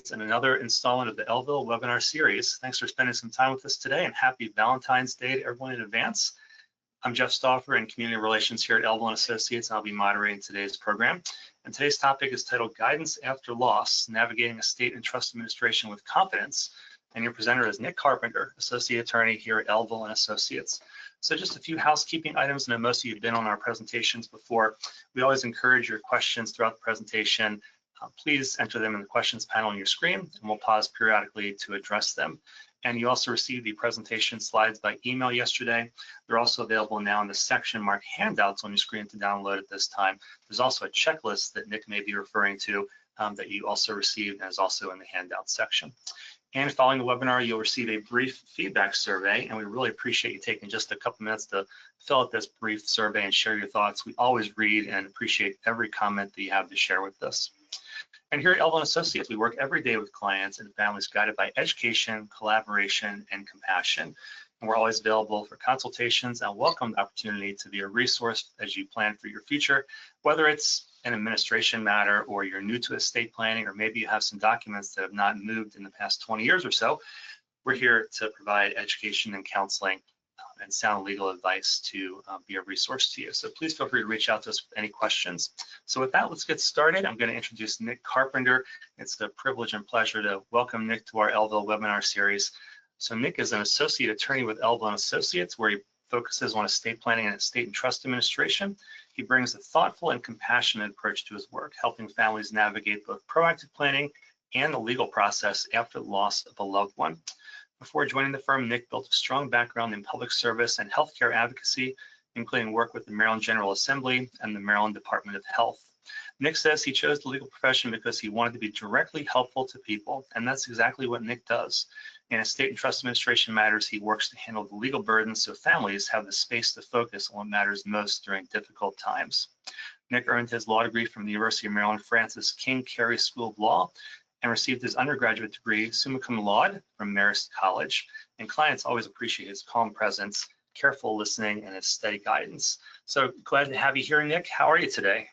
and another installment of the Elville webinar series. Thanks for spending some time with us today, and happy Valentine's Day to everyone in advance. I'm Jeff Stauffer in Community Relations here at Elville and Associates, and I'll be moderating today's program. And today's topic is titled Guidance After Loss, Navigating Estate and Trust Administration with Confidence. And your presenter is Nick Carpenter, Associate Attorney here at Elville and Associates. So just a few housekeeping items. I know most of you have been on our presentations before. We always encourage your questions throughout the presentation. Please enter them in the questions panel on your screen, and we'll pause periodically to address them. And you also received the presentation slides by email yesterday. They're also available now in the section marked handouts on your screen to download at this time. There's also a checklist that Nick may be referring to that you also received and is also in the handout section. And following the webinar, you'll receive a brief feedback survey, and we really appreciate you taking just a couple minutes to fill out this brief survey and share your thoughts. We always read and appreciate every comment that you have to share with us. And here at Elville and Associates, we work every day with clients and families guided by education, collaboration, and compassion. And we're always available for consultations and welcome the opportunity to be a resource as you plan for your future, whether it's an administration matter or you're new to estate planning, or maybe you have some documents that have not moved in the past 20 years or so. We're here to provide education and counseling and sound legal advice to be a resource to you. So please feel free to reach out to us with any questions. So with that, let's get started. I'm going to introduce Nick Carpenter. It's a privilege and pleasure to welcome Nick to our Elville webinar series. So Nick is an associate attorney with Elville and Associates, where he focuses on estate planning and estate and trust administration. He brings a thoughtful and compassionate approach to his work, helping families navigate both proactive planning and the legal process after the loss of a loved one. Before joining the firm, Nick built a strong background in public service and healthcare advocacy, including work with the Maryland General Assembly and the Maryland Department of Health. Nick says he chose the legal profession because he wanted to be directly helpful to people, and that's exactly what Nick does. In estate and trust administration matters, he works to handle the legal burdens so families have the space to focus on what matters most during difficult times. Nick earned his law degree from the University of Maryland Francis King Carey School of Law and received his undergraduate degree summa cum laude from Marist College. And clients always appreciate his calm presence, careful listening, and his steady guidance. So glad to have you here, Nick. How are you today?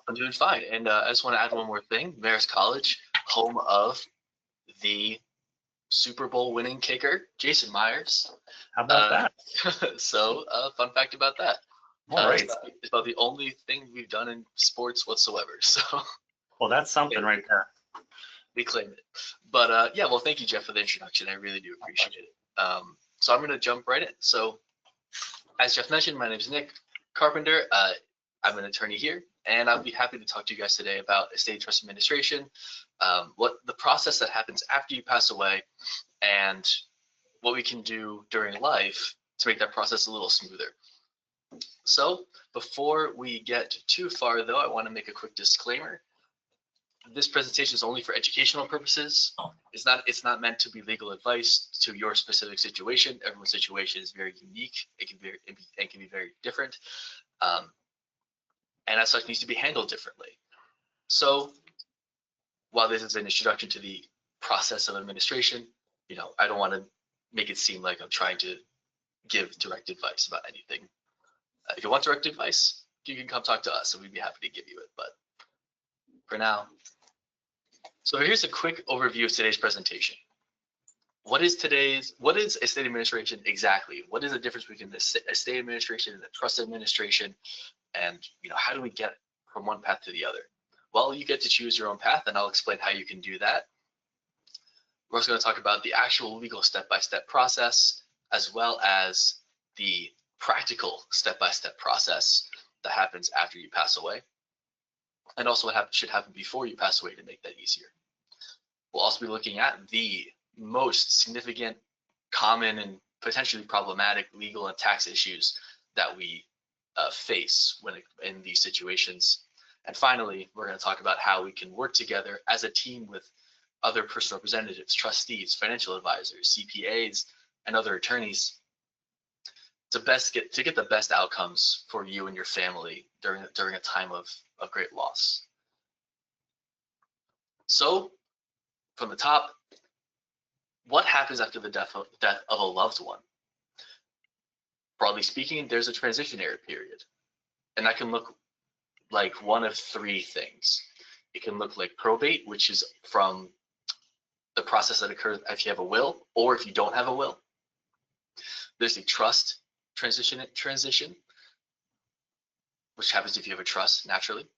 I'm doing fine. And I just want to add one more thing. Marist College, home of the Super Bowl winning kicker, Jason Myers. How about that? So fun fact about that. All right. It's about the only thing we've done in sports whatsoever. So. Well, that's something right there. We claim it. But yeah, well, thank you, Jeff, for the introduction. I really do appreciate it. So I'm going to jump right in. So as Jeff mentioned, my name is Nick Carpenter. I'm an attorney here, and I'll be happy to talk to you guys today about estate trust administration, what the process that happens after you pass away, and what we can do during life to make that process a little smoother. So before we get too far, though, I want to make a quick disclaimer. This presentation is only for educational purposes. It's not meant to be legal advice to your specific situation. Everyone's situation is very unique. It can be very different, and as such needs to be handled differently. So while this is an introduction to the process of administration, I don't want to make it seem like I'm trying to give direct advice about anything. If you want direct advice, you can come talk to us, and we'd be happy to give you it. But for now. So here's a quick overview of today's presentation. What is estate administration exactly? What is the difference between the estate administration and the trust administration? And how do we get from one path to the other? Well, you get to choose your own path, and I'll explain how you can do that. We're also going to talk about the actual legal step-by-step process, as well as the practical step-by-step process that happens after you pass away, and also what should happen before you pass away to make that easier. We'll also be looking at the most significant, common, and potentially problematic legal and tax issues that we face in these situations. And finally, we're going to talk about how we can work together as a team with other person representatives, trustees, financial advisors, CPAs, and other attorneys to get the best outcomes for you and your family during a time of great loss. So from the top, what happens after the death of a loved one? Broadly speaking, there's a transitionary period, and that can look like one of three things. It can look like probate, which is from the process that occurs if you have a will or if you don't have a will. There's a trust transition, which happens if you have a trust naturally.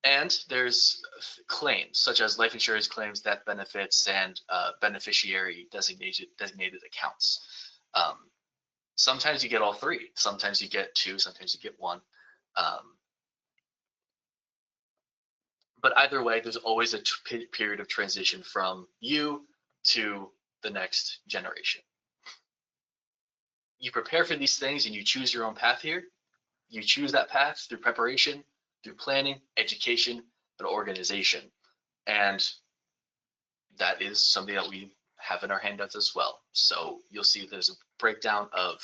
And there's claims such as life insurance claims, death benefits, and beneficiary designated accounts. Sometimes you get all three. Sometimes you get two. Sometimes you get one. But either way, there's always a period of transition from you to the next generation. You prepare for these things and you choose your own path here. You choose that path through preparation, through planning, education, and organization. And that is something that we have in our handouts as well. So you'll see there's a breakdown of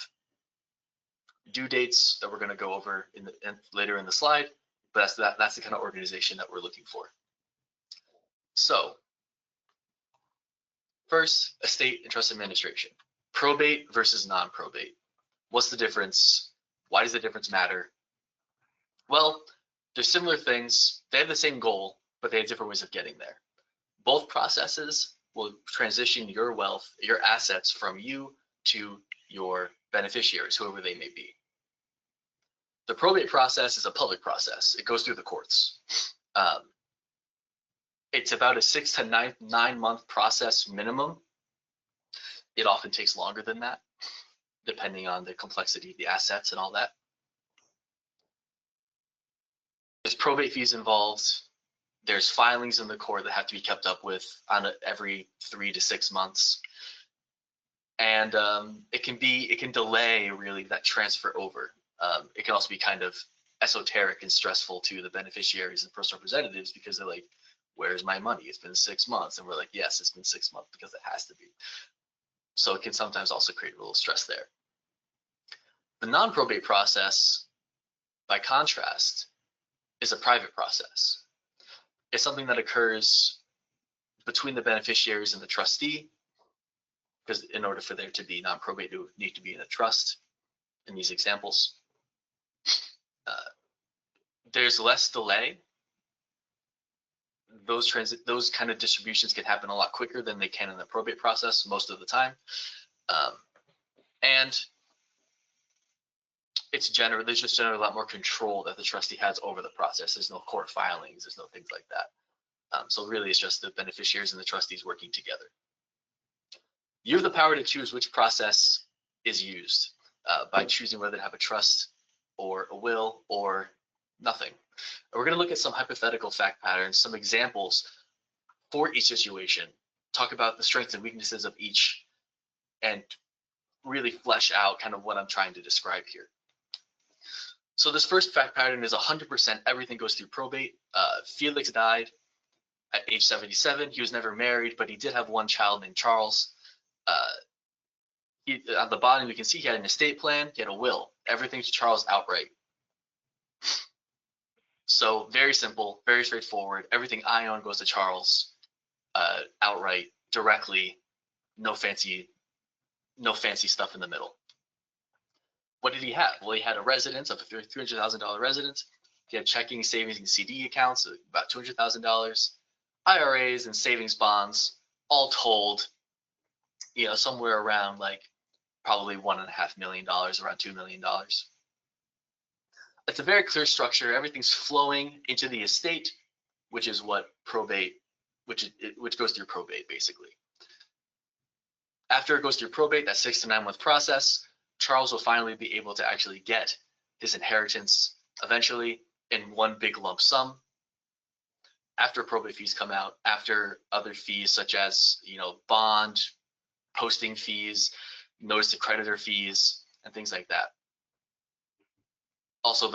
due dates that we're going to go over later in the slide, but that's the kind of organization that we're looking for. So first, estate and trust administration. Probate versus non-probate. What's the difference? Why does the difference matter? Well, they're similar things. They have the same goal, but they have different ways of getting there. Both processes will transition your wealth, your assets from you to your beneficiaries, whoever they may be. The probate process is a public process. It goes through the courts. It's about a 6 to 9 month process minimum. It often takes longer than that, depending on the complexity of the assets and all that. There's probate fees involved. There's filings in the court that have to be kept up with on every 3 to 6 months. And it can delay really that transfer over. It can also be kind of esoteric and stressful to the beneficiaries and personal representatives because they're like, where's my money? It's been 6 months. And we're like, yes, it's been 6 months because it has to be. So it can sometimes also create a little stress there. The non-probate process, by contrast, is a private process. It's something that occurs between the beneficiaries and the trustee, because in order for there to be non-probate, it would need to be in a trust in these examples. There's less delay. Those kind of distributions can happen a lot quicker than they can in the probate process most of the time. And there's just generally a lot more control that the trustee has over the process. There's no court filings, there's no things like that. So really it's just the beneficiaries and the trustees working together. You have the power to choose which process is used by choosing whether to have a trust or a will or nothing. And we're going to look at some hypothetical fact patterns, some examples for each situation, talk about the strengths and weaknesses of each, and really flesh out kind of what I'm trying to describe here. So this first fact pattern is 100% everything goes through probate. Felix died at age 77. He was never married, but he did have one child named Charles. At the bottom, you can see he had an estate plan, he had a will, everything to Charles outright. So very simple, very straightforward. Everything I own goes to Charles outright, directly, no fancy stuff in the middle. What did he have? Well, he had a residence of a $300,000 residence. He had checking, savings, and CD accounts of about $200,000, IRAs and savings bonds, all told, somewhere around like probably $1.5 million, around $2 million. It's a very clear structure. Everything's flowing into the estate, which is what probate, which goes through probate basically. After it goes through probate, that 6 to 9 month process, Charles will finally be able to actually get his inheritance eventually in one big lump sum. After probate fees come out, after other fees such as bond, posting fees, notice to creditor fees, and things like that. Also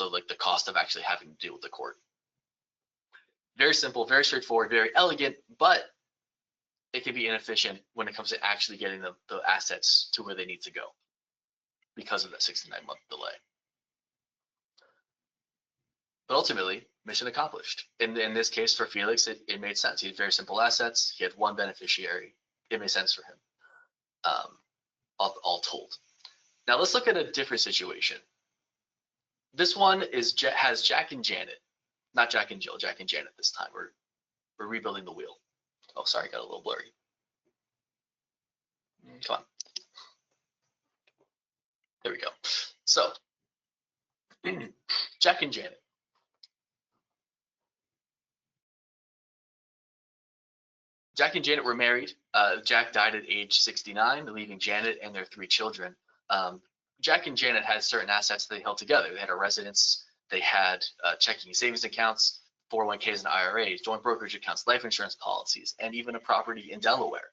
like the cost of actually having to deal with the court. Very simple, very straightforward, very elegant, but it can be inefficient when it comes to actually getting the assets to where they need to go because of that 6 to 9 month delay. But ultimately, mission accomplished. In this case for Felix, it made sense. He had very simple assets. He had one beneficiary. It made sense for him, all told. Now let's look at a different situation. This one has Jack and Janet, not Jack and Jill, Jack and Janet this time. We're rebuilding the wheel. Oh, sorry, got a little blurry. Come on. There we go. So, Jack and Janet. Jack and Janet were married. Jack died at age 69, leaving Janet and their 3 children. Jack and Janet had certain assets they held together. They had a residence, they had checking and savings accounts, 401ks and IRAs, joint brokerage accounts, life insurance policies, and even a property in Delaware.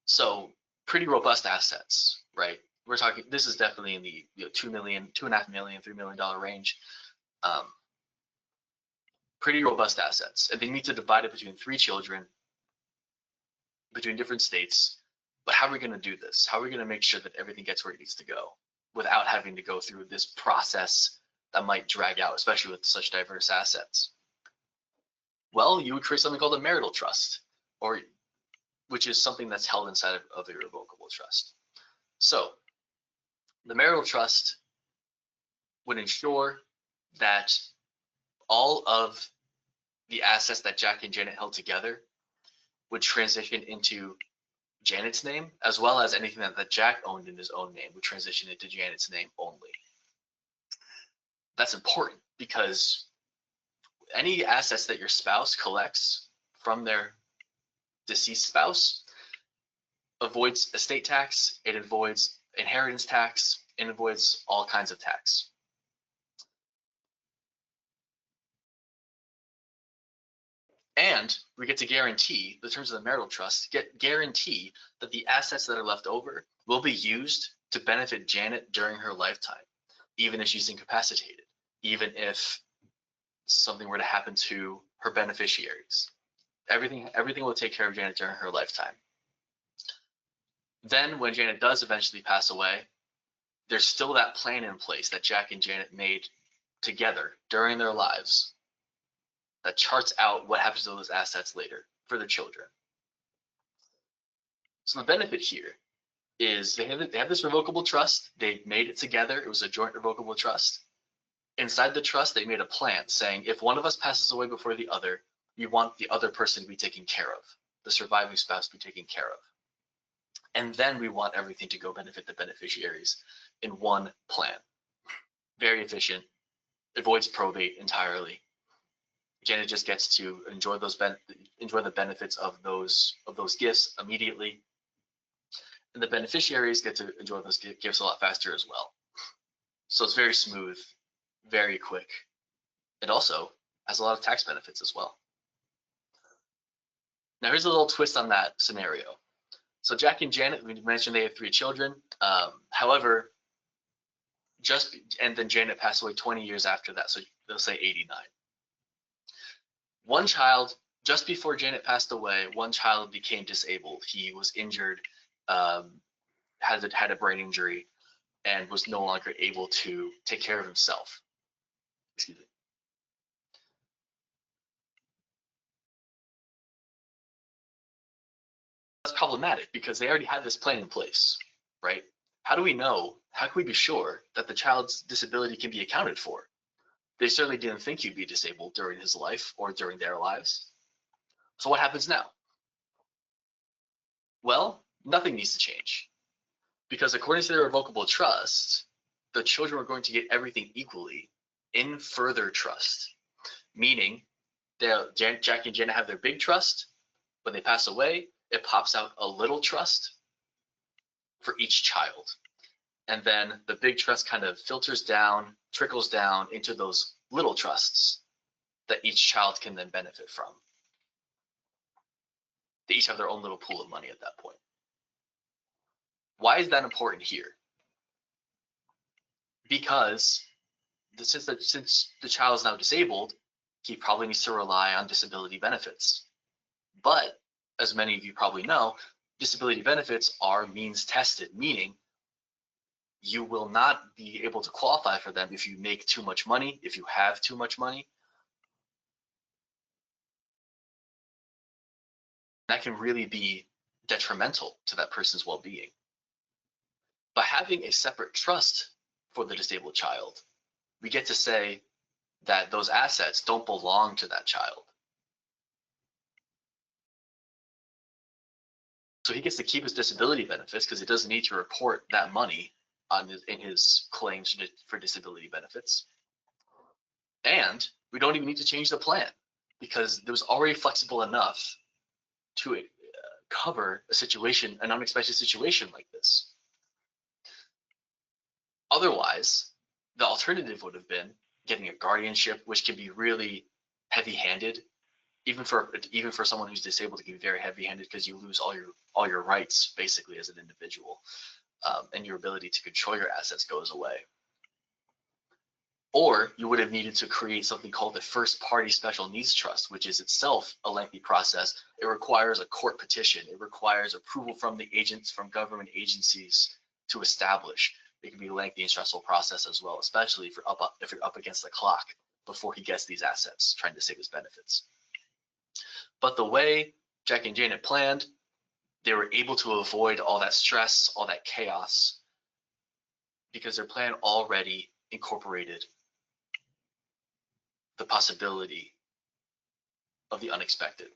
So pretty robust assets, right? We're talking, this is definitely in the $2 million, $2.5 million, $3 million range. Pretty robust assets. And they need to divide it between 3 children, between different states. But how are we going to do this? How are we going to make sure that everything gets where it needs to go without having to go through this process that might drag out, especially with such diverse assets? Well, you would create something called a marital trust, which is something that's held inside of a irrevocable trust. So the marital trust would ensure that all of the assets that Jack and Janet held together would transition into Janet's name, as well as anything that Jack owned in his own name would transition into Janet's name only. That's important because any assets that your spouse collects from their deceased spouse avoids estate tax, it avoids inheritance tax, it avoids all kinds of tax. And we get to guarantee, the terms of the marital trust, guarantee that the assets that are left over will be used to benefit Janet during her lifetime, even if she's incapacitated, even if something were to happen to her beneficiaries. Everything will take care of Janet during her lifetime. Then when Janet does eventually pass away, there's still that plan in place that Jack and Janet made together during their lives that charts out what happens to those assets later for their children. So the benefit here is they have this revocable trust. They made it together. It was a joint revocable trust. Inside the trust, they made a plan saying, if one of us passes away before the other, we want the other person to be taken care of, the surviving spouse to be taken care of. And then we want everything to go benefit the beneficiaries in one plan. Very efficient, avoids probate entirely. Janet just gets to enjoy the benefits of those gifts immediately, and the beneficiaries get to enjoy those gifts a lot faster as well. So it's very smooth, very quick. It also has a lot of tax benefits as well. Now here's a little twist on that scenario. So Jack and Janet, we mentioned they have 3 children. However, and then Janet passed away 20 years after that, so they'll say 89. One child, just before Janet passed away, one child became disabled. He was injured, had a brain injury, and was no longer able to take care of himself. Excuse me. That's problematic because they already had this plan in place, right? How do we know? How can we be sure that the child's disability can be accounted for? They certainly didn't think he'd be disabled during his life or during their lives. So what happens now? Well, nothing needs to change. Because according to the irrevocable trust, the children are going to get everything equally in further trust. Meaning, Jack and Janet have their big trust. When they pass away, it pops out a little trust for each child. And then the big trust kind of filters down, trickles down into those little trusts that each child can then benefit from. They each have their own little pool of money at that point. Why is that important here? Because since the child is now disabled, he probably needs to rely on disability benefits. But as many of you probably know, disability benefits are means tested, meaning you will not be able to qualify for them if you make too much money, if you have too much money. That can really be detrimental to that person's well-being. By having a separate trust for the disabled child, we get to say that those assets don't belong to that child. So he gets to keep his disability benefits because he doesn't need to report that money in his claims for disability benefits. And we don't even need to change the plan because it was already flexible enough to cover a situation, an unexpected situation like this. Otherwise, the alternative would have been getting a guardianship, which can be really heavy-handed. Even for someone who's disabled, it can be very heavy-handed because you lose all your rights basically as an individual, and your ability to control your assets goes away. Or you would have needed to create something called the First Party Special Needs Trust, which is itself a lengthy process. It requires a court petition. It requires approval from the agents, from government agencies to establish. It can be a lengthy and stressful process as well, especially if you're up against the clock before he gets these assets, trying to save his benefits. But the way Jack and Jane had planned, they were able to avoid all that stress, all that chaos, because their plan already incorporated the possibility of the unexpected.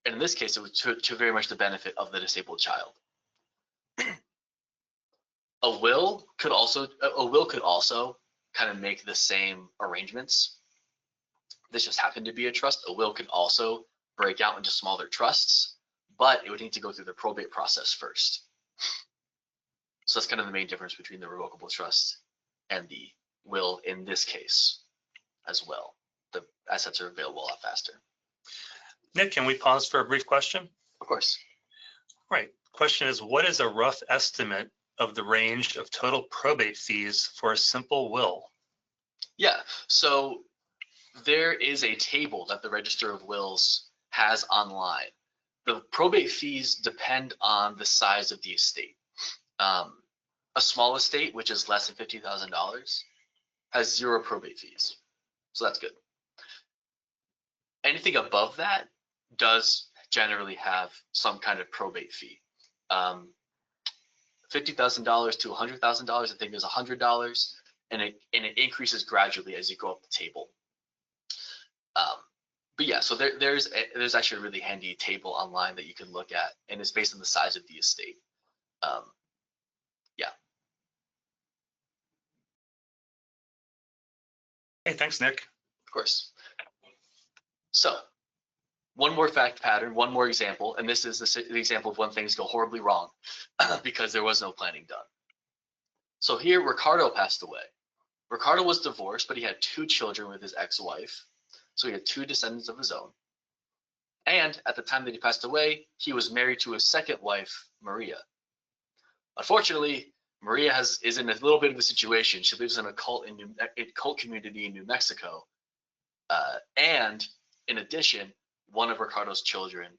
And in this case, it was to very much the benefit of the disabled child. A will could also kind of make the same arrangements. This just happened to be a trust. A will could also break out into smaller trusts, but it would need to go through the probate process first. So that's kind of the main difference between the revocable trust and the will in this case as well. The assets are available a lot faster. Nick, can we pause for a brief question? Of course. Right. Question is, what is a rough estimate of the range of total probate fees for a simple will? Yeah, so there is a table that the Register of Wills has online. The probate fees depend on the size of the estate. A small estate, which is less than $50,000, has 0 probate fees. So that's good. Anything above that does generally have some kind of probate fee. $50,000 to $100,000, I think there's $100, and it increases gradually as you go up the table. But yeah, so there's actually a really handy table online that you can look at, and it's based on the size of the estate. Yeah. Hey, thanks, Nick. Of course. So one more fact pattern, one more example, and this is the example of when things go horribly wrong because there was no planning done. So here, Ricardo passed away. Ricardo was divorced, but he had 2 children with his ex-wife. So he had 2 descendants of his own. And at the time that he passed away, he was married to his second wife, Maria. Unfortunately, Maria is in a little bit of a situation. She lives in a cult community in New Mexico. And in addition, one of Ricardo's children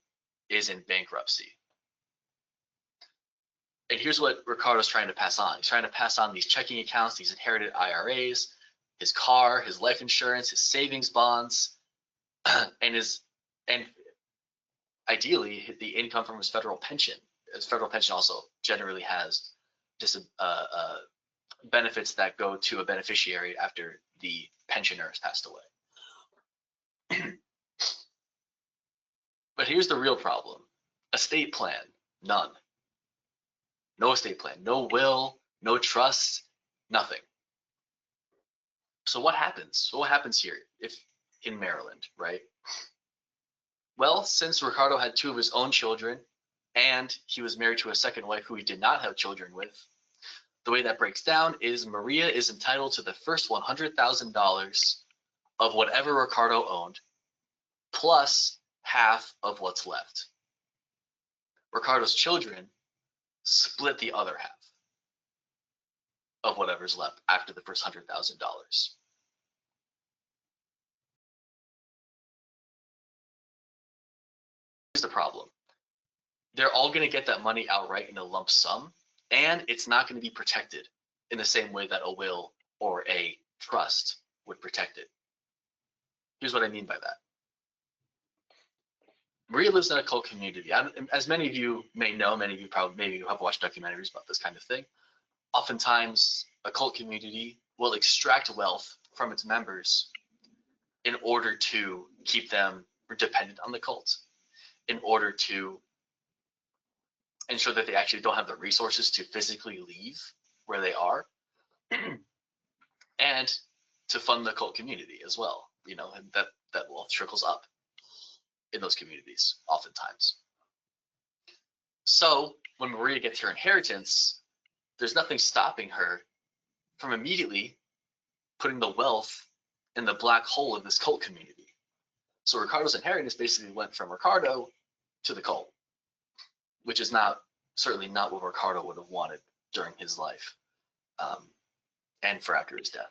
is in bankruptcy. And here's what Ricardo's trying to pass on. He's trying to pass on these checking accounts, these inherited IRAs, his car, his life insurance, his savings bonds, and ideally the income from his federal pension. His federal pension also generally has just benefits that go to a beneficiary after the pensioner has passed away. But here's the real problem. Estate plan, none. No estate plan, no will, no trust, nothing. So what happens? What happens here if in Maryland, right? Well, since Ricardo had 2 of his own children and he was married to a second wife who he did not have children with, the way that breaks down is Maria is entitled to the first $100,000 of whatever Ricardo owned, plus half of what's left. Ricardo's children split the other half of whatever's left after the first $100,000. Here's the problem. They're all going to get that money outright in a lump sum, and it's not going to be protected in the same way that a will or a trust would protect it. Here's what I mean by that. Maria lives in a cult community. As many of you may know, many of you probably maybe have watched documentaries about this kind of thing. Oftentimes, a cult community will extract wealth from its members in order to keep them dependent on the cult, in order to ensure that they actually don't have the resources to physically leave where they are, and to fund the cult community as well, you know, and that wealth trickles up in those communities oftentimes. So when Maria gets her inheritance, there's nothing stopping her from immediately putting the wealth in the black hole of this cult community. So Ricardo's inheritance basically went from Ricardo to the cult, which is certainly not what Ricardo would have wanted during his life, and for after his death.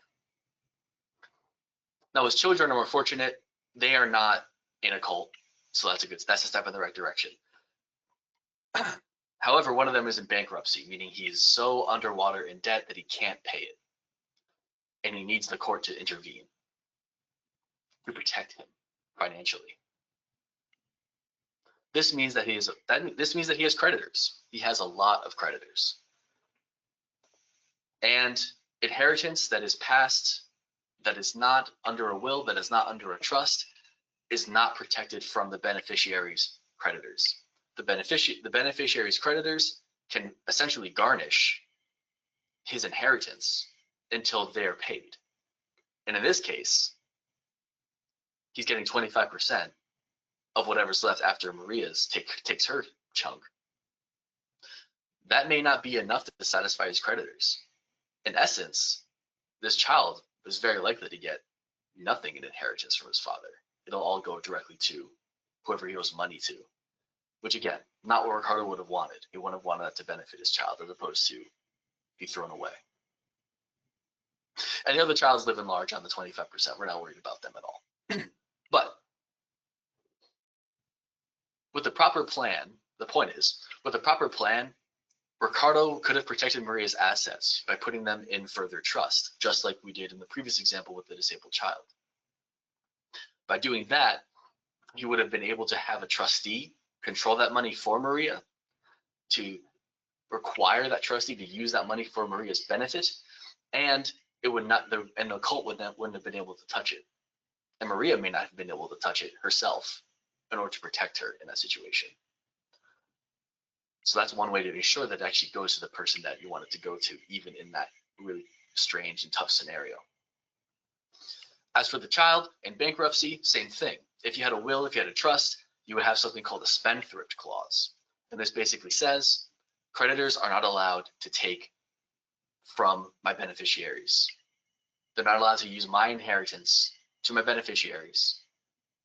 Now his children are more fortunate. They are not in a cult, so that's a step in the right direction. However, one of them is in bankruptcy, meaning he's so underwater in debt that he can't pay it, and he needs the court to intervene to protect him financially. This means that he has creditors. He has a lot of creditors, and inheritance that is passed, that is not under a will, that is not under a trust, is not protected from the beneficiary's creditors. The beneficiary's creditors can essentially garnish his inheritance until they're paid. And in this case, he's getting 25% of whatever's left after Maria's takes her chunk. That may not be enough to satisfy his creditors. In essence, this child is very likely to get nothing in inheritance from his father. It'll all go directly to whoever he owes money to, which again, not what Ricardo would have wanted. He would have wanted that to benefit his child as opposed to be thrown away. And the other child's living large on the 25%. We're not worried about them at all. But with the proper plan, the point is, with the proper plan, Ricardo could have protected Maria's assets by putting them in further trust, just like we did in the previous example with the disabled child. By doing that, he would have been able to have a trustee control that money for Maria, to require that trustee to use that money for Maria's benefit, and it would not, and the cult wouldn't have been able to touch it. And Maria may not have been able to touch it herself in order to protect her in that situation. So that's one way to be sure that it actually goes to the person that you want it to go to, even in that really strange and tough scenario. As for the child in bankruptcy, same thing. If you had a will, if you had a trust, you would have something called a spendthrift clause. And this basically says creditors are not allowed to take from my beneficiaries. They're not allowed to use my inheritance to my beneficiaries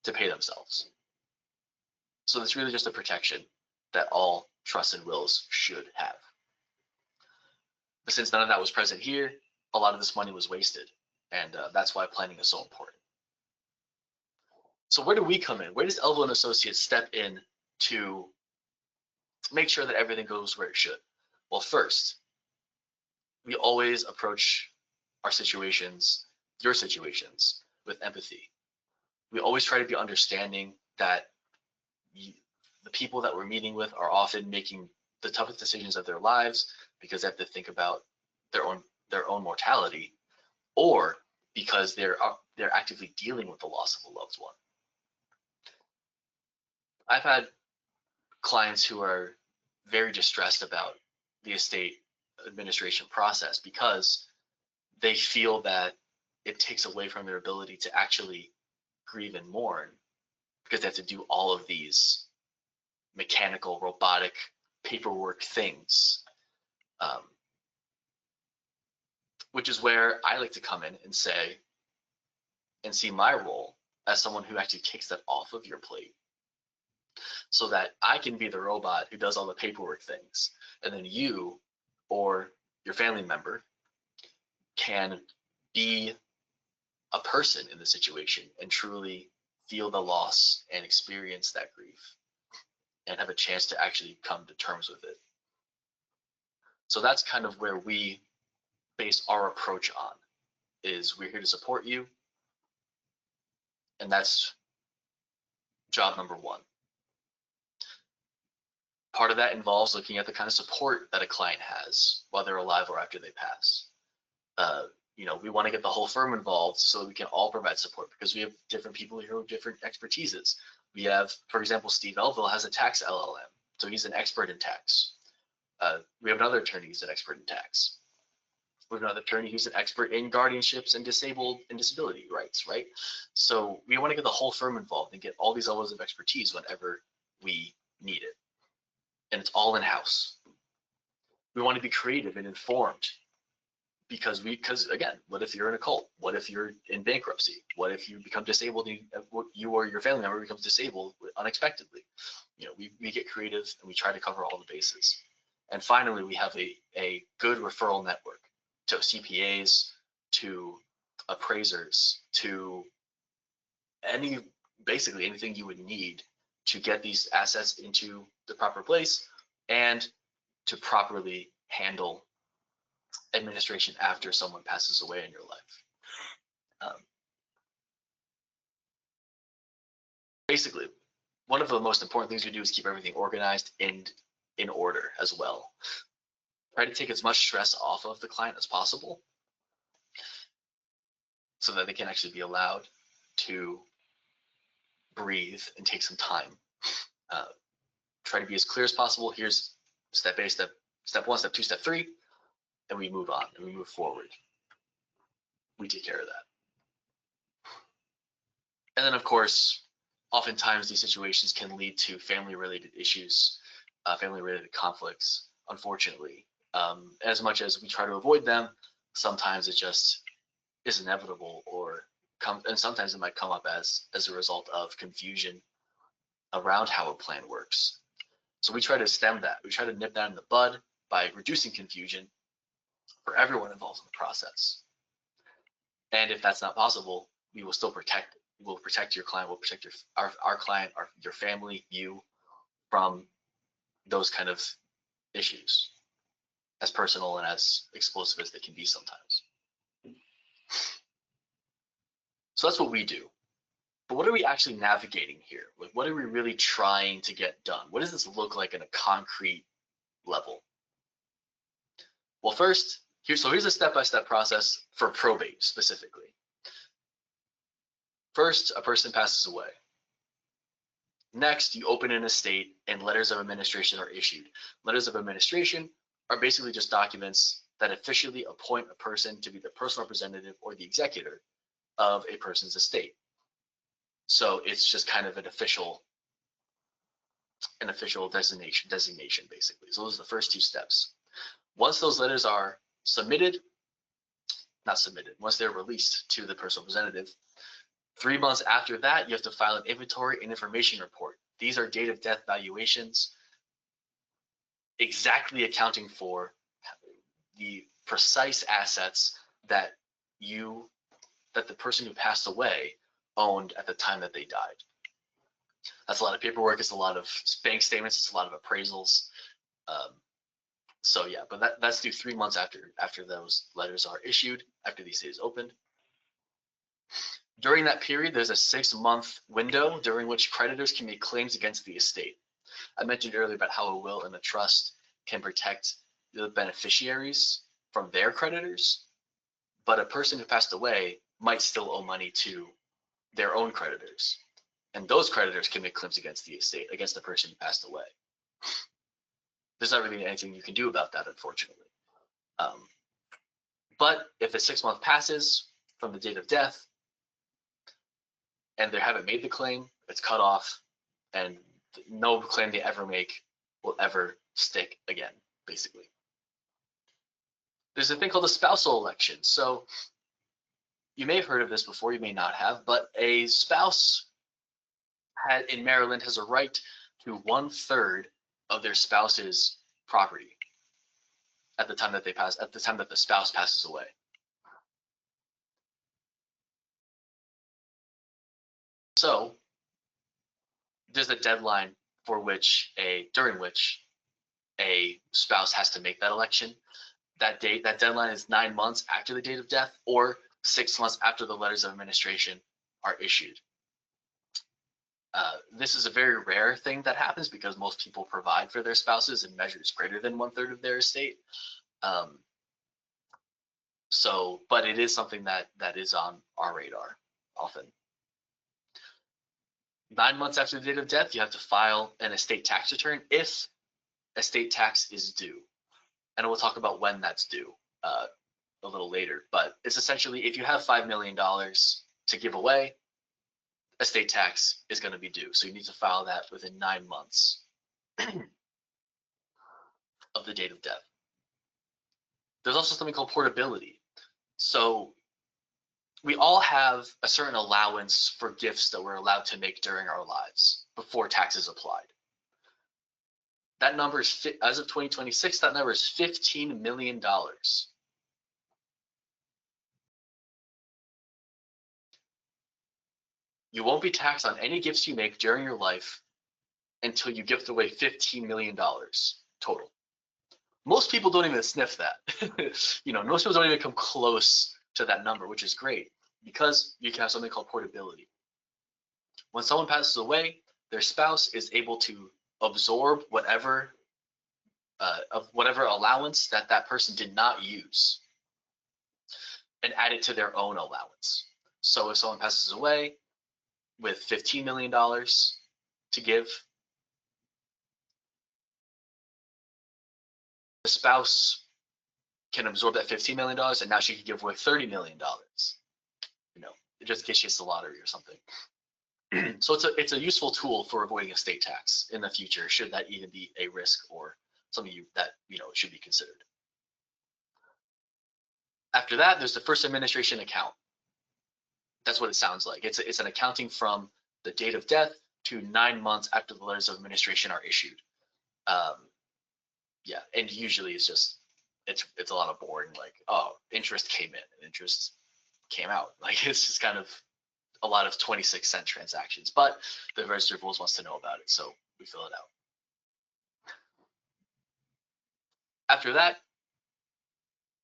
to pay themselves. So it's really just a protection that all trusts and wills should have. But since none of that was present here, a lot of this money was wasted. And that's why planning is so important. So where do we come in? Where does Elville and Associates step in to make sure that everything goes where it should? Well, first, we always approach our situations, your situations, with empathy. We always try to be understanding that the people that we're meeting with are often making the toughest decisions of their lives because they have to think about their own mortality, or because they're actively dealing with the loss of a loved one. I've had clients who are very distressed about the estate administration process because they feel that it takes away from their ability to actually grieve and mourn, because they have to do all of these mechanical, robotic paperwork things, which is where I like to come in and say, and see my role as someone who actually takes that off of your plate, so that I can be the robot who does all the paperwork things, and then you or your family member can be a person in the situation and truly feel the loss and experience that grief and have a chance to actually come to terms with it. So that's kind of where we base our approach on, is we're here to support you, and that's job number one. Part of that involves looking at the kind of support that a client has while they're alive or after they pass. We want to get the whole firm involved so that we can all provide support, because we have different people here with different expertises. We have, for example, Steve Elville has a tax LLM, so he's an expert in tax. We have another attorney who's an expert in tax. We have another attorney who's an expert in guardianships and disabled and disability rights, right? So we want to get the whole firm involved and get all these levels of expertise whenever we need it. And it's all in-house. We want to be creative and informed because again, what if you're in a cult? What if you're in bankruptcy? What if you become disabled and you or your family member becomes disabled unexpectedly? You know, we get creative and we try to cover all the bases. And finally, we have a good referral network to CPAs, to appraisers, to basically anything you would need to get these assets into the proper place and to properly handle administration after someone passes away in your life. Basically, one of the most important things we do is keep everything organized and in order as well. Try to take as much stress off of the client as possible so that they can actually be allowed to breathe and take some time. Try to be as clear as possible. Here's step A, step 1, step 2, step 3, and we move on and we move forward. We take care of that. And then, of course, oftentimes these situations can lead to family-related issues, family-related conflicts, unfortunately. As much as we try to avoid them, sometimes it just is inevitable, and sometimes it might come up as a result of confusion around how a plan works. So we try to stem that. We try to nip that in the bud by reducing confusion for everyone involved in the process. And if that's not possible, we will still protect it. We'll protect your client. We'll protect our client, your family, you, from those kind of issues, as personal and as explosive as they can be sometimes. So that's what we do. But what are we actually navigating here? Like, what are we really trying to get done? What does this look like in a concrete level? Well, first, here's a step-by-step process for probate specifically. First, a person passes away. Next, you open an estate and letters of administration are issued. Letters of administration are basically just documents that officially appoint a person to be the personal representative or the executor of a person's estate. So it's just kind of an official designation basically. So those are the first 2 steps. Once those letters are once they're released to the personal representative, 3 months after that, you have to file an inventory and information report. These are date of death valuations, exactly accounting for the precise assets that the person who passed away owned at the time that they died. That's a lot of paperwork. It's a lot of bank statements. It's a lot of appraisals. So yeah, but that's due 3 months after those letters are issued, after the estate is opened. During that period, there's a 6-month window during which creditors can make claims against the estate. I mentioned earlier about how a will and a trust can protect the beneficiaries from their creditors, but a person who passed away might still owe money to their own creditors, and those creditors can make claims against the estate, against the person who passed away. There's not really anything you can do about that, unfortunately. But if the 6 month passes from the date of death and they haven't made the claim, it's cut off, and no claim they ever make will ever stick again, basically. There's a thing called a spousal election. So you may have heard of this before, you may not have, but a spouse in Maryland has a right to 1/3 of their spouse's property at the time that the spouse passes away. So there's a deadline during which a spouse has to make that election. That deadline is 9 months after the date of death or 6 months after the letters of administration are issued. This is a very rare thing that happens because most people provide for their spouses in measures greater than 1/3 of their estate. But it is something that is on our radar often. 9 months after the date of death, you have to file an estate tax return if estate tax is due. And we'll talk about when that's due a little later. But it's essentially, if you have $5 million to give away, estate tax is going to be due. So you need to file that within 9 months of the date of death. There's also something called portability. So we all have a certain allowance for gifts that we're allowed to make during our lives before taxes applied. That number is, as of 2026, that number is $15 million. You won't be taxed on any gifts you make during your life until you gift away $15 million total. Most people don't even sniff that. Most people don't even come close to that number, which is great because you can have something called portability. When someone passes away, their spouse is able to absorb whatever allowance that person did not use and add it to their own allowance. So if someone passes away with $15 million to give, the spouse can absorb that $15 million and now she can give away $30 million, just in case she hits the lottery or something. So it's a useful tool for avoiding estate tax in the future, should that even be a risk or something that should be considered. After that, there's the first administration account. That's what it sounds like. It's an accounting from the date of death to 9 months after the letters of administration are issued. Yeah, and usually it's a lot of boring, like, oh, interest came in and interest came out. Like, it's just kind of a lot of 26-cent transactions, but the Register of Wills wants to know about it, so we fill it out. After that,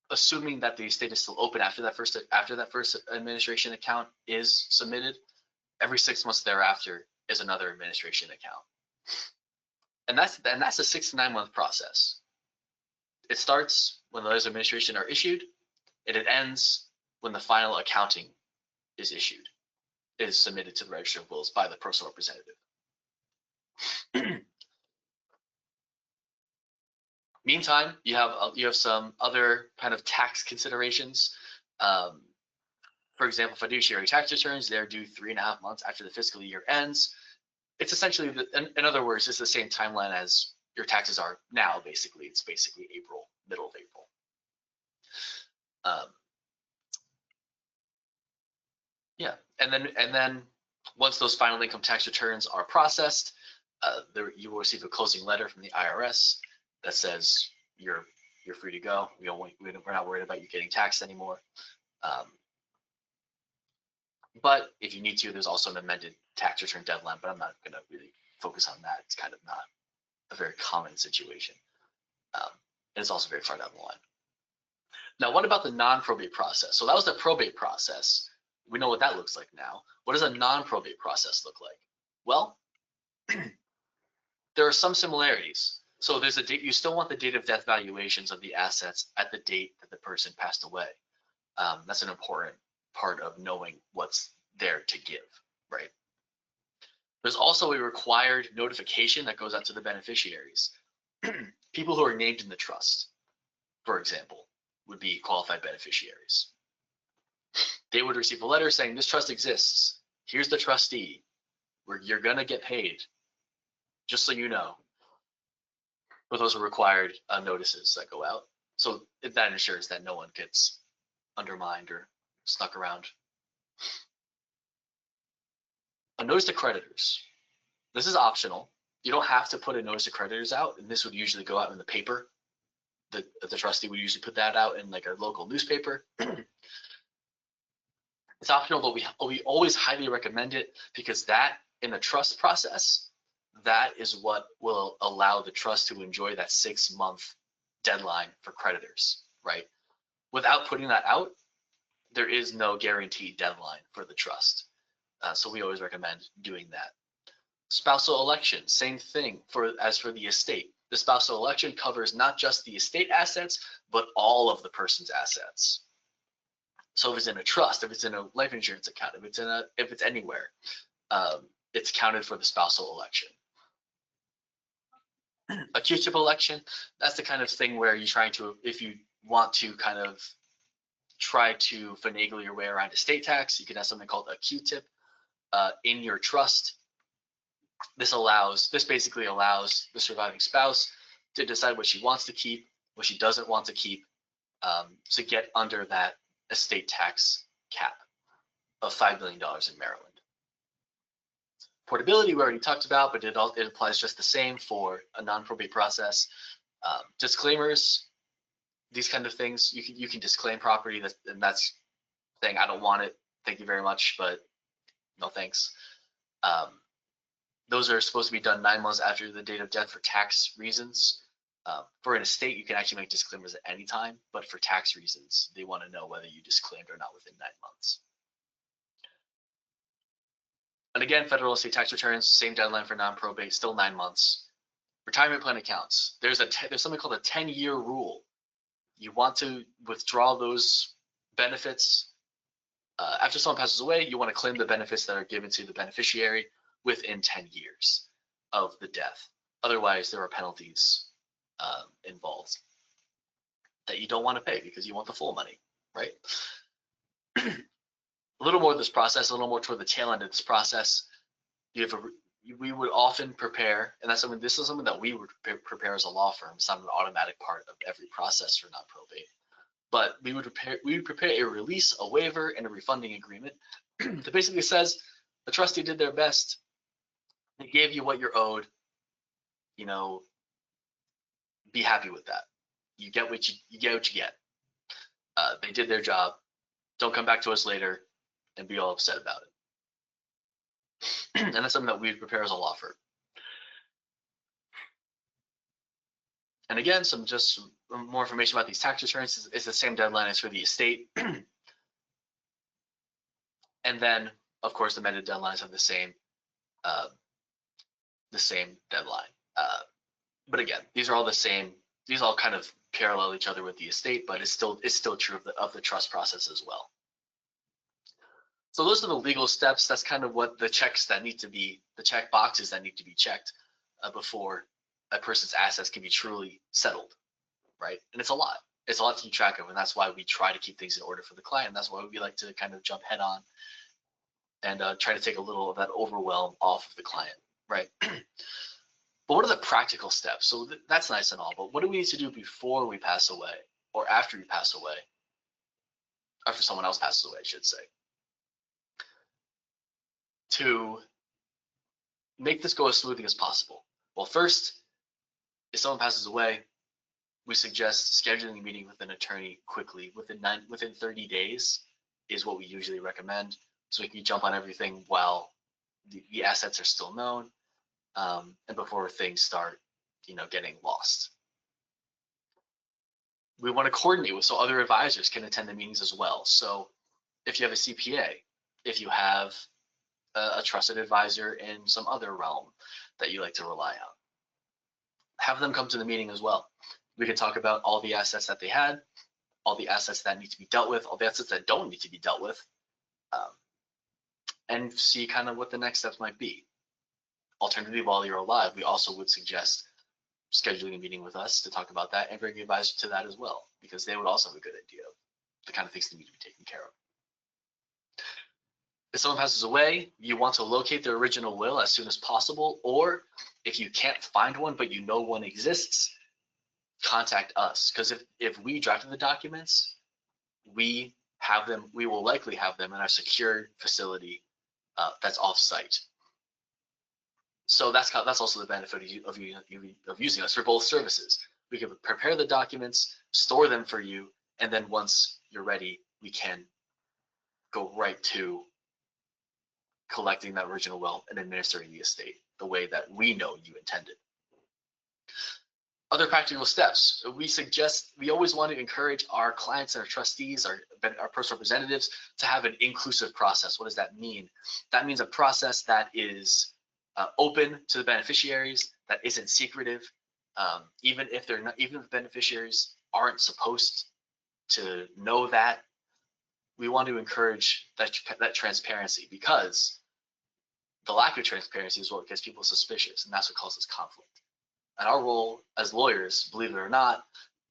assuming that the estate is still open after that first administration account is submitted, every 6 months thereafter is another administration account, and that's a 6 to 9 month process. It starts when the letters of administration are issued, and it ends when the final accounting is issued. It is submitted to the Register of Wills by the personal representative. Meantime, you have some other kind of tax considerations. For example, fiduciary tax returns, they're due 3.5 months after the fiscal year ends. It's essentially, in other words, it's the same timeline as your taxes are now, basically. It's basically April, middle of April. Yeah, and then once those final income tax returns are processed, you will receive a closing letter from the IRS that says you're free to go. We're not worried about you getting taxed anymore. But if you need to, there's also an amended tax return deadline, but I'm not going to really focus on that. It's kind of not a very common situation. And it's also very far down the line. Now, what about the non-probate process? So that was the probate process. We know what that looks like now. What does a non-probate process look like? Well, there are some similarities. So there's a date, you still want the date of death valuations of the assets at the date that the person passed away. That's an important part of knowing what's there to give, right? There's also a required notification that goes out to the beneficiaries. People who are named in the trust, for example, would be qualified beneficiaries. They would receive a letter saying this trust exists. Here's the trustee. You're gonna get paid, just so you know. But those are required notices that go out. So that ensures that no one gets undermined or snuck around. A notice to creditors. This is optional. You don't have to put a notice to creditors out, and this would usually go out in the paper. The trustee would usually put that out in like a local newspaper. It's optional, but we always highly recommend it, because that, in the trust process, that is what will allow the trust to enjoy that 6-month deadline for creditors, right? Without putting that out, there is no guaranteed deadline for the trust. So we always recommend doing that. Spousal election, same thing as for the estate. The spousal election covers not just the estate assets, but all of the person's assets. So if it's in a trust, if it's in a life insurance account, if it's anywhere, it's counted for the spousal election. A Q-tip election, that's the kind of thing where you're trying to, if you want to kind of try to finagle your way around estate tax, you can have something called a Q-tip in your trust. This basically allows the surviving spouse to decide what she wants to keep, what she doesn't want to keep, to get under that estate tax cap of $5 million in Maryland. Portability we already talked about, but it applies just the same for a non-probate process. Disclaimers, these kind of things, you can disclaim property, and that's saying I don't want it, thank you very much, but no thanks. Those are supposed to be done 9 months after the date of death for tax reasons. For an estate, you can actually make disclaimers at any time, but for tax reasons, they want to know whether you disclaimed or not within 9 months. And again, federal estate tax returns, same deadline for non-probate, still 9 months. Retirement plan accounts, there's something called a 10-year rule. You want to withdraw those benefits after someone passes away. You want to claim the benefits that are given to the beneficiary within 10 years of the death. Otherwise, there are penalties involved that you don't want to pay because you want the full money, right? A little more of this process, a little more toward the tail end of this process. We would often prepare, and this is something that we would prepare as a law firm. It's not an automatic part of every process for non-probate, but we would prepare a release, a waiver, and a refunding agreement that basically says the trustee did their best. They gave you what you're owed. You know, be happy with that. You get what you get. They did their job. Don't come back to us later and be all upset about it. And that's something that we prepare as a law firm. And again, some more information about these tax returns is the same deadline as for the estate. And then, of course, the amended deadlines have the same deadline. But again, these are all the same. These all kind of parallel each other with the estate, but it's still true of the trust process as well. So those are the legal steps. That's kind of what the check boxes that need to be checked before a person's assets can be truly settled, right? And it's a lot. It's a lot to keep track of, and that's why we try to keep things in order for the client. That's why we like to kind of jump head on and try to take a little of that overwhelm off of the client, right? But what are the practical steps? So that's nice and all, but what do we need to do before we pass away, or after we pass away? After someone else passes away, I should say. To make this go as smoothly as possible. Well, first, if someone passes away, we suggest scheduling a meeting with an attorney quickly. Within 30 days is what we usually recommend, so we can jump on everything while the assets are still known, and before things start, getting lost. We want to coordinate with so other advisors can attend the meetings as well. So if you have a CPA, if you have a trusted advisor in some other realm that you like to rely on, have them come to the meeting as well. We can talk about all the assets that they had, all the assets that need to be dealt with, all the assets that don't need to be dealt with, and see kind of what the next steps might be. Alternatively, while you're alive, we also would suggest scheduling a meeting with us to talk about that and bring the advisor to that as well, because they would also have a good idea of the kind of things that need to be taken care of. If someone passes away, you want to locate their original will as soon as possible, or if you can't find one but you know one exists, contact us, because if we drafted the documents, we will likely have them in our secure facility that's off-site. So that's also the benefit of using us for both services. We can prepare the documents, store them for you, and then once you're ready, we can go right to collecting that original will and administering the estate the way that we know you intended. Other practical steps. We always want to encourage our clients and our trustees, our personal representatives, to have an inclusive process. What does that mean? That means a process that is open to the beneficiaries, that isn't secretive, even if the beneficiaries aren't supposed to know that. We want to encourage that transparency, because the lack of transparency is what gets people suspicious, and that's what causes conflict. And our role as lawyers, believe it or not,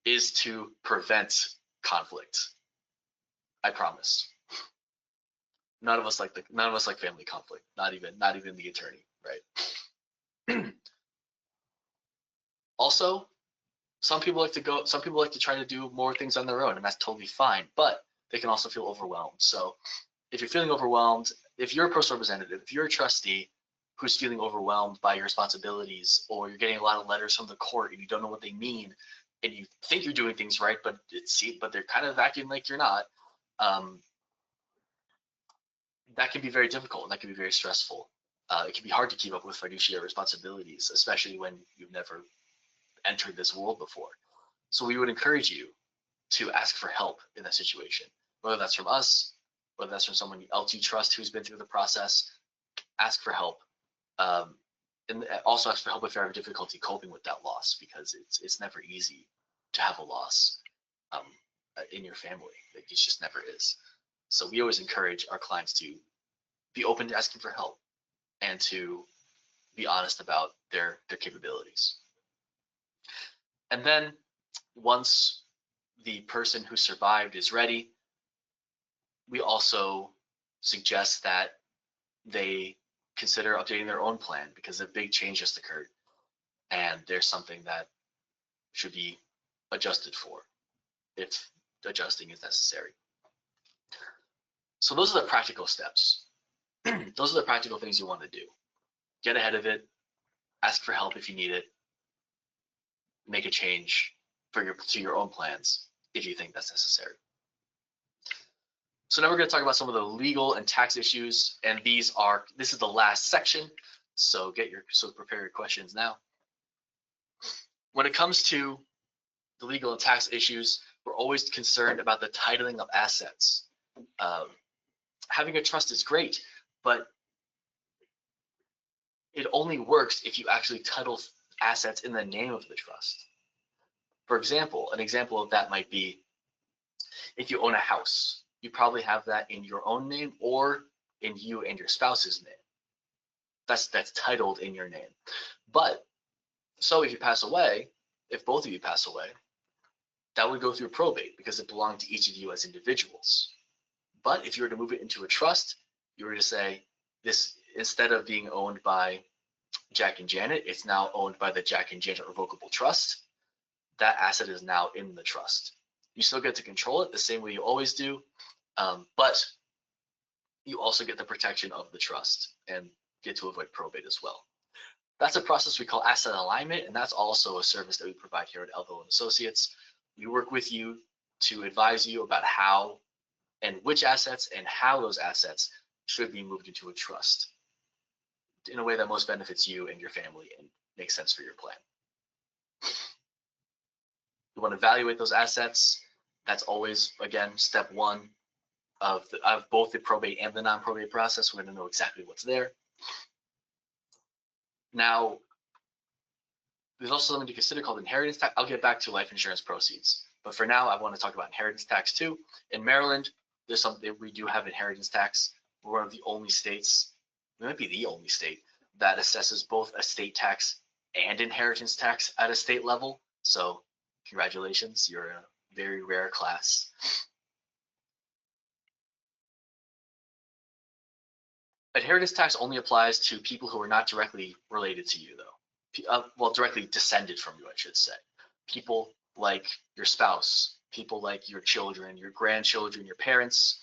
is to prevent conflict. I promise. None of us like family conflict. Not even the attorney, right? Also, some people like to try to do more things on their own, and that's totally fine, but they can also feel overwhelmed. So if you're feeling overwhelmed, if you're a personal representative, if you're a trustee who's feeling overwhelmed by your responsibilities, or you're getting a lot of letters from the court and you don't know what they mean, and you think you're doing things right, but they're kind of acting like you're not, that can be very difficult and that can be very stressful. It can be hard to keep up with fiduciary responsibilities, especially when you've never entered this world before. So we would encourage you to ask for help in that situation, whether that's from us, whether that's from someone else you trust who's been through the process. Ask for help, and also ask for help if you're having difficulty coping with that loss, because it's never easy to have a loss in your family. It just never is. So we always encourage our clients to be open to asking for help and to be honest about their capabilities. And then once the person who survived is ready, we also suggest that they consider updating their own plan, because a big change just occurred and there's something that should be adjusted for if adjusting is necessary. So those are the practical steps. Those are the practical things you want to do. Get ahead of it, ask for help if you need it, make a change to your own plans if you think that's necessary. So now we're going to talk about some of the legal and tax issues, and this is the last section. So prepare your questions now. When it comes to the legal and tax issues, we're always concerned about the titling of assets. Having a trust is great, but it only works if you actually title assets in the name of the trust. For example, an example of that might be if you own a house, you probably have that in your own name or in you and your spouse's name. That's titled in your name. But so if you pass away, if both of you pass away, that would go through probate because it belonged to each of you as individuals. But if you were to move it into a trust, you were to say this, instead of being owned by Jack and Janet, it's now owned by the Jack and Janet Revocable Trust. That asset is now in the trust. You still get to control it the same way you always do, but you also get the protection of the trust and get to avoid probate as well. That's a process we call asset alignment, and that's also a service that we provide here at Elville and Associates. We work with you to advise you about how and which assets and how those assets should be moved into a trust in a way that most benefits you and your family and makes sense for your plan. You want to evaluate those assets. That's always, again, step one of both the probate and the non-probate process. We're going to know exactly what's there. Now, there's also something to consider called inheritance tax. I'll get back to life insurance proceeds, but for now, I want to talk about inheritance tax too. In Maryland, there's something we do have inheritance tax. We're one of the only states, we might be the only state that assesses both estate tax and inheritance tax at a state level. So congratulations, you're in a very rare class. Inheritance tax only applies to people who are not directly related to you, though. Well, directly descended from you, I should say. People like your spouse, people like your children, your grandchildren, your parents,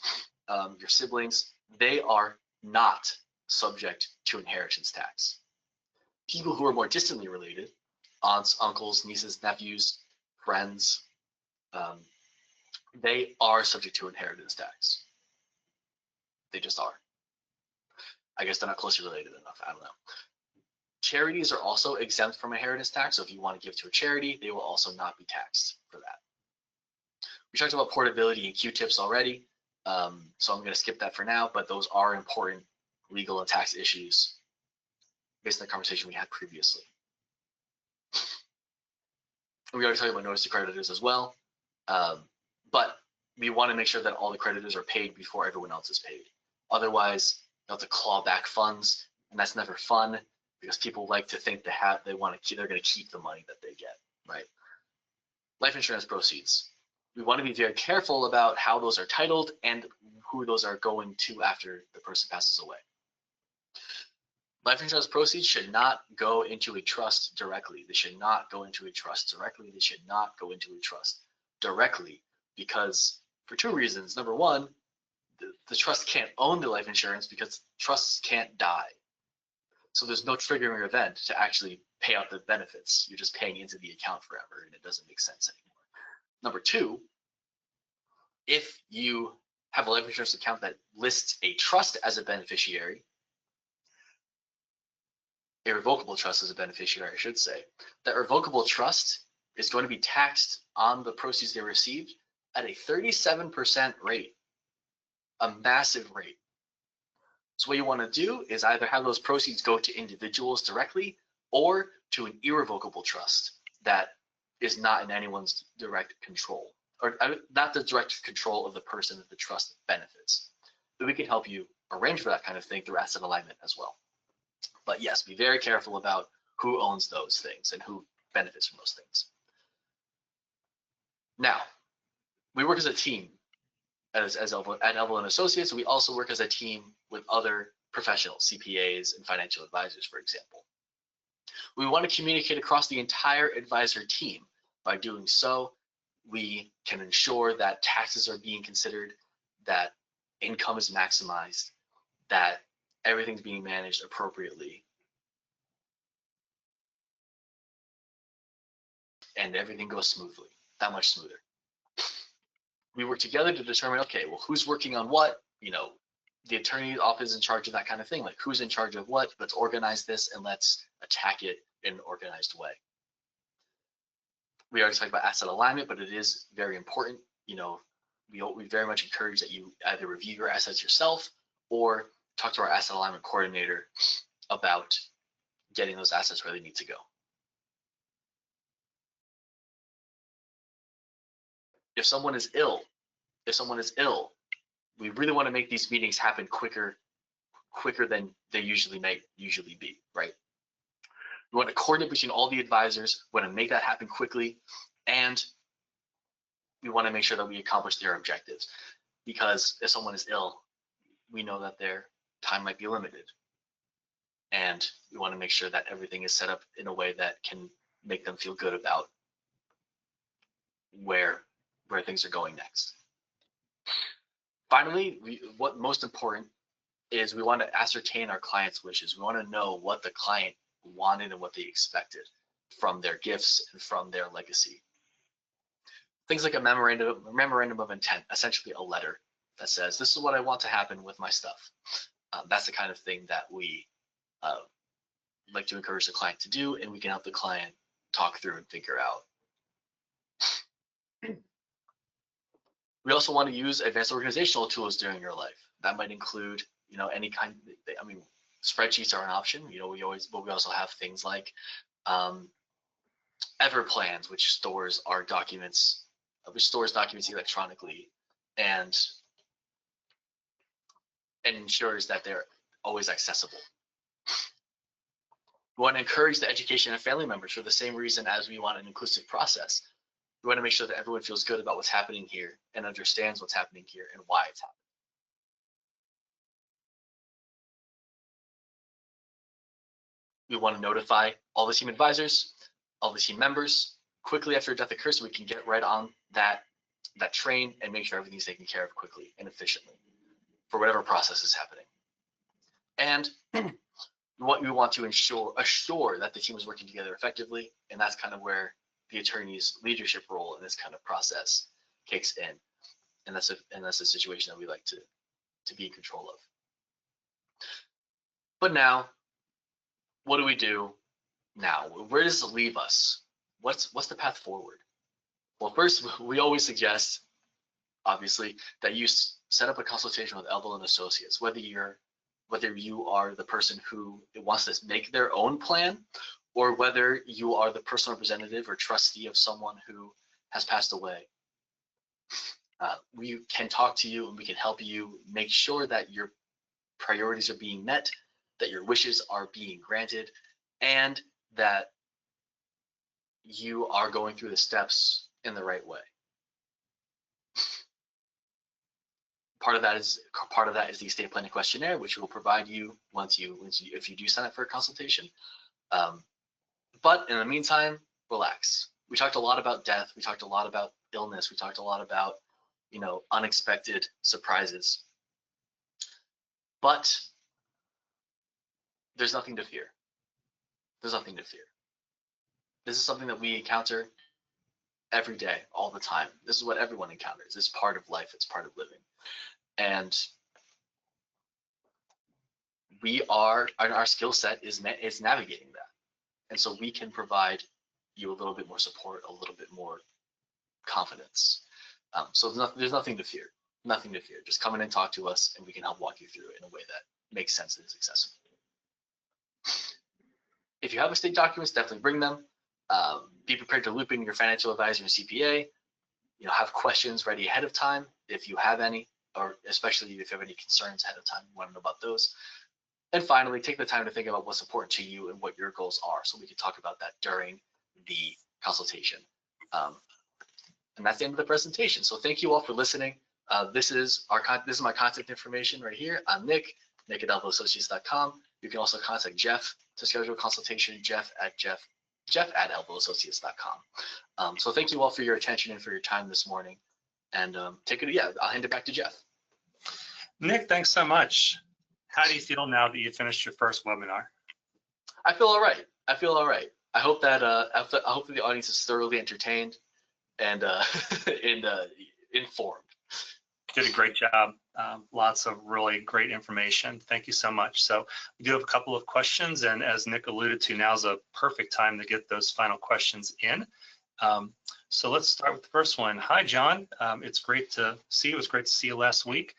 your siblings, they are not subject to inheritance tax. People who are more distantly related, aunts, uncles, nieces, nephews, friends, they are subject to inheritance tax. They just are. I guess they're not closely related enough. I don't know. Charities are also exempt from inheritance tax. So if you want to give to a charity, they will also not be taxed for that. We talked about portability and Q-tips already. So I'm going to skip that for now, but those are important legal and tax issues based on the conversation we had previously. We already talked about notice to creditors as well, but we want to make sure that all the creditors are paid before everyone else is paid. Otherwise, you have to claw back funds, and that's never fun. because people like to think they're going to keep the money that they get, right? Life insurance proceeds. We want to be very careful about how those are titled and who those are going to after the person passes away. Life insurance proceeds should not go into a trust directly. They should not go into a trust directly. They should not go into a trust directly, because for two reasons. Number one, the trust can't own the life insurance because trusts can't die. So there's no triggering event to actually pay out the benefits. You're just paying into the account forever, and it doesn't make sense anymore. Number two, if you have a life insurance account that lists a trust as a beneficiary, a revocable trust as a beneficiary, I should say, that revocable trust is going to be taxed on the proceeds they received at a 37% rate, a massive rate. So what you want to do is either have those proceeds go to individuals directly or to an irrevocable trust that is not in anyone's direct control, or not the direct control of the person that the trust benefits. But we can help you arrange for that kind of thing through asset alignment as well. But yes, be very careful about who owns those things and who benefits from those things. Now, we work as a team at Elville and Associates. We also work as a team with other professionals, CPAs and financial advisors, for example. We want to communicate across the entire advisor team. By doing so, we can ensure that taxes are being considered, that income is maximized, that everything's being managed appropriately, and everything goes smoothly, that much smoother. We work together to determine, okay, well, who's working on what? You know, the attorney's office is in charge of that kind of thing. Like, who's in charge of what? Let's organize this and let's attack it in an organized way. We already talked about asset alignment, but it is very important. You know, we very much encourage that you either review your assets yourself or talk to our asset alignment coordinator about getting those assets where they need to go. If someone is ill, we really want to make these meetings happen quicker than they usually be, right? We want to coordinate between all the advisors. We want to make that happen quickly, and we want to make sure that we accomplish their objectives. Because if someone is ill, we know that their time might be limited, and we want to make sure that everything is set up in a way that can make them feel good about where things are going next. Finally, what most important is we want to ascertain our client's wishes. We want to know what the client wanted and what they expected from their gifts and from their legacy. Things like a memorandum of intent, essentially a letter that says, this is what I want to happen with my stuff. That's the kind of thing that we like to encourage the client to do, and we can help the client talk through and figure out. We also want to use advanced organizational tools during your life. That might include, you know, any kind. I mean, spreadsheets are an option. You know, but we also have things like Everplans, which stores our documents, electronically, and ensures that they're always accessible. We want to encourage the education of family members for the same reason as we want an inclusive process. We want to make sure that everyone feels good about what's happening here and understands what's happening here and why it's happening. We want to notify all the team advisors, all the team members quickly after a death occurs, so we can get right on that train and make sure everything's taken care of quickly and efficiently for whatever process is happening. And we want to assure that the team is working together effectively, and that's kind of where the attorney's leadership role in this kind of process kicks in, and that's a situation that we like to be in control of. But now, what do we do now? Where does it leave us? What's the path forward? Well, first, we always suggest, obviously, that you set up a consultation with Elville and Associates, whether you are the person who wants to make their own plan, or whether you are the personal representative or trustee of someone who has passed away. We can talk to you and we can help you make sure that your priorities are being met, that your wishes are being granted, and that you are going through the steps in the right way. Part of that is the estate planning questionnaire, which will provide you if you do sign up for a consultation. But in the meantime, relax. We talked a lot about death. We talked a lot about illness. We talked a lot about, unexpected surprises. But there's nothing to fear. There's nothing to fear. This is something that we encounter every day, all the time. This is what everyone encounters. It's part of life. It's part of living. And our skill set is navigating that. And so we can provide you a little bit more support, a little bit more confidence. So there's nothing to fear. Nothing to fear. Just come in and talk to us, and we can help walk you through it in a way that makes sense and is accessible. If you have estate documents, definitely bring them. Be prepared to loop in your financial advisor and CPA. Have questions ready ahead of time if you have any, or especially if you have any concerns ahead of time, you want to know about those. And finally, take the time to think about what's important to you and what your goals are, so we can talk about that during the consultation. And that's the end of the presentation. So thank you all for listening. This is my contact information right here. I'm Nick at elvilleassociates.com. You can also contact Jeff to schedule a consultation, Jeff at elvilleassociates.com. So thank you all for your attention and for your time this morning. And I'll hand it back to Jeff. Nick, thanks so much. How do you feel now that you finished your first webinar? I feel all right. I hope that the audience is thoroughly entertained and informed. Did a great job. Lots of really great information. Thank you so much. So we do have a couple of questions, and as Nick alluded to, now's a perfect time to get those final questions in. So let's start with the first one. Hi, John. It's great to see you. It was great to see you last week.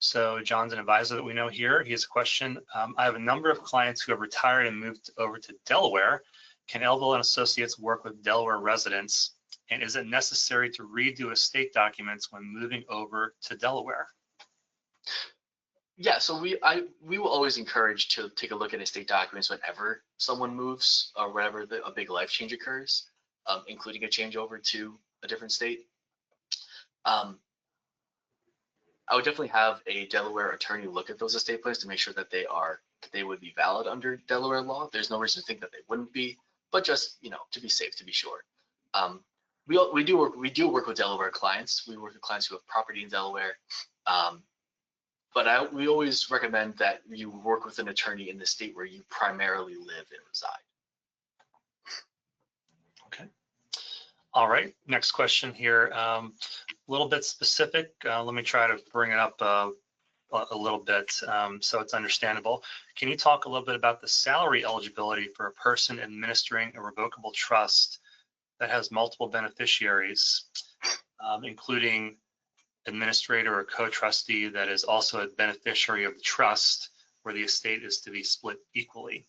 So John's an advisor that we know here. He has a question. I have a number of clients who have retired and moved over to Delaware. Can Elville and Associates work with Delaware residents? And is it necessary to redo estate documents when moving over to Delaware? Yeah, so we will always encourage to take a look at estate documents whenever someone moves or whenever a big life change occurs, including a change over to a different state. I would definitely have a Delaware attorney look at those estate plans to make sure that they would be valid under Delaware law. There's no reason to think that they wouldn't be, but just to be safe, to be sure. We do work with Delaware clients. We work with clients who have property in Delaware, but we always recommend that you work with an attorney in the state where you primarily live and reside. Okay. All right. Next question here. A little bit specific. Let me try to bring it up a little bit so it's understandable. Can you talk a little bit about the salary eligibility for a person administering a revocable trust that has multiple beneficiaries, including administrator or co-trustee that is also a beneficiary of the trust, where the estate is to be split equally?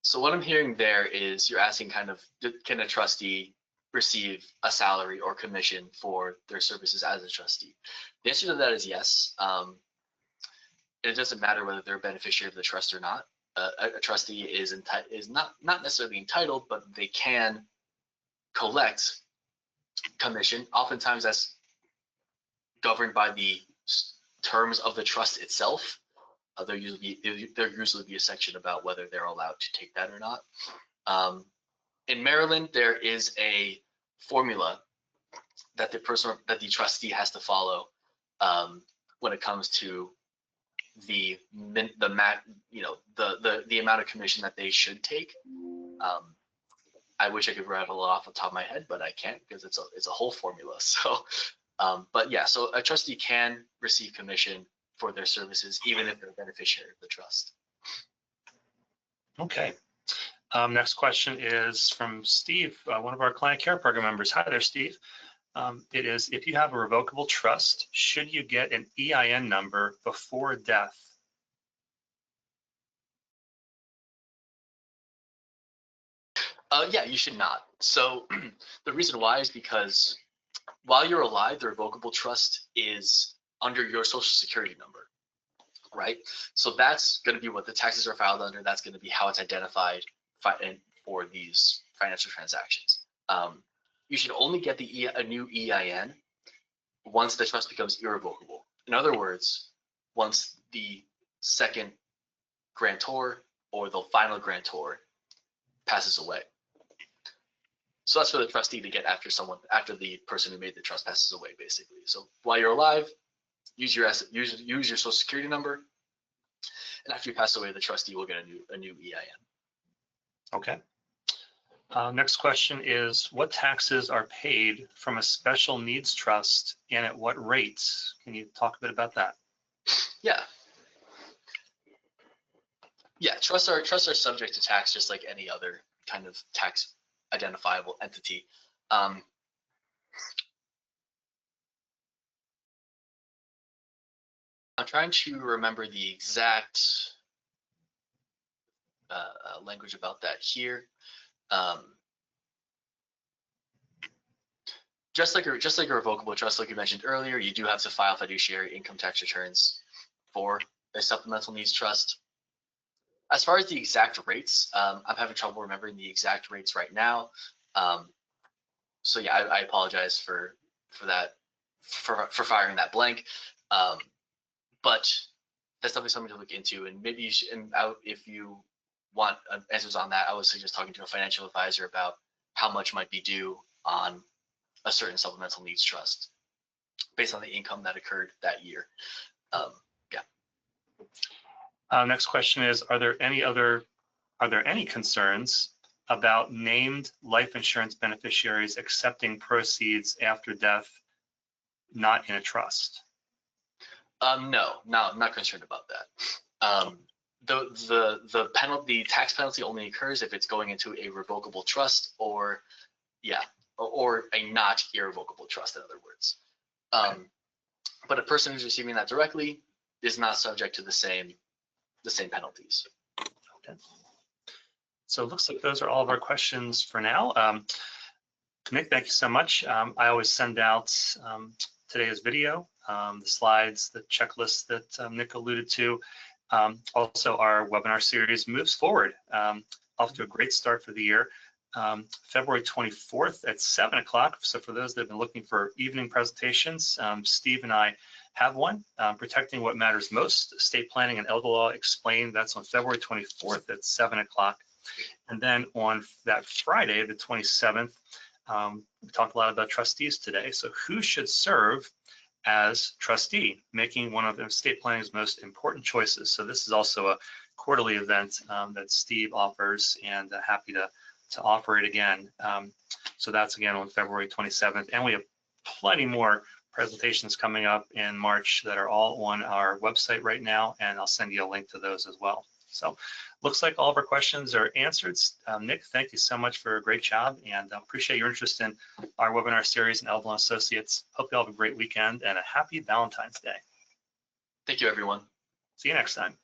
So what I'm hearing there is you're asking kind of, can a trustee receive a salary or commission for their services as a trustee? The answer to that is yes. It doesn't matter whether they're a beneficiary of the trust or not. A trustee is not necessarily entitled, but they can collect commission. Oftentimes that's governed by the terms of the trust itself. There usually be a section about whether they're allowed to take that or not. In Maryland, there is a formula that the trustee has to follow when it comes to the amount of commission that they should take. I wish I could rattle it off the top of my head, but I can't because it's a whole formula. So, but yeah, so a trustee can receive commission for their services, even if they're a beneficiary of the trust. Okay. Next question is from Steve, one of our client care program members. Hi there, Steve. It is, if you have a revocable trust, should you get an EIN number before death? Yeah, you should not. So the reason why is because while you're alive, the revocable trust is under your social security number. right? So that's going to be what the taxes are filed under. That's going to be how it's identified for these financial transactions. You should only get a new EIN once the trust becomes irrevocable. In other words, once the second grantor or the final grantor passes away. So that's for the trustee to get after the person who made the trust passes away, basically. So while you're alive, use your social security number, and after you pass away, the trustee will get a new EIN. Okay. Next question is, what taxes are paid from a special needs trust and at what rates? Can you talk a bit about that? Yeah. Yeah, trusts are subject to tax just like any other kind of tax identifiable entity. I'm trying to remember the exact language about that here. Just like a revocable trust, like you mentioned earlier, you do have to file fiduciary income tax returns for a supplemental needs trust. As far as the exact rates, I'm having trouble remembering the exact rates right now. So yeah, I apologize for that, for firing that blank. But that's definitely something to look into, and maybe you should, if you want answers on that, I would suggest talking to a financial advisor about how much might be due on a certain supplemental needs trust based on the income that occurred that year. Next question is, are there any concerns about named life insurance beneficiaries accepting proceeds after death not in a trust? No, not concerned about that. The tax penalty only occurs if it's going into a revocable trust or a not irrevocable trust, in other words. But a person who's receiving that directly is not subject to the same penalties. Okay. So it looks like those are all of our questions for now. Nick, thank you so much. I always send out today's video, the slides, the checklist that Nick alluded to. Also, our webinar series moves forward, off to a great start for the year. February 24th at 7 o'clock. So for those that have been looking for evening presentations, Steve and I have one, Protecting What Matters Most, Estate Planning and Elder Law Explained. That's on February 24th at 7 o'clock. And then on that Friday, the 27th, we talked a lot about trustees today. So who should serve as trustee, making one of estate planning's most important choices. So this is also a quarterly event that Steve offers, and happy to offer it again. So that's again on February 27th. And we have plenty more presentations coming up in March that are all on our website right now, and I'll send you a link to those as well. So looks like all of our questions are answered. Nick, thank you so much for a great job, and appreciate your interest in our webinar series and Elville and Associates. Hope you all have a great weekend and a happy Valentine's Day. Thank you, everyone. See you next time.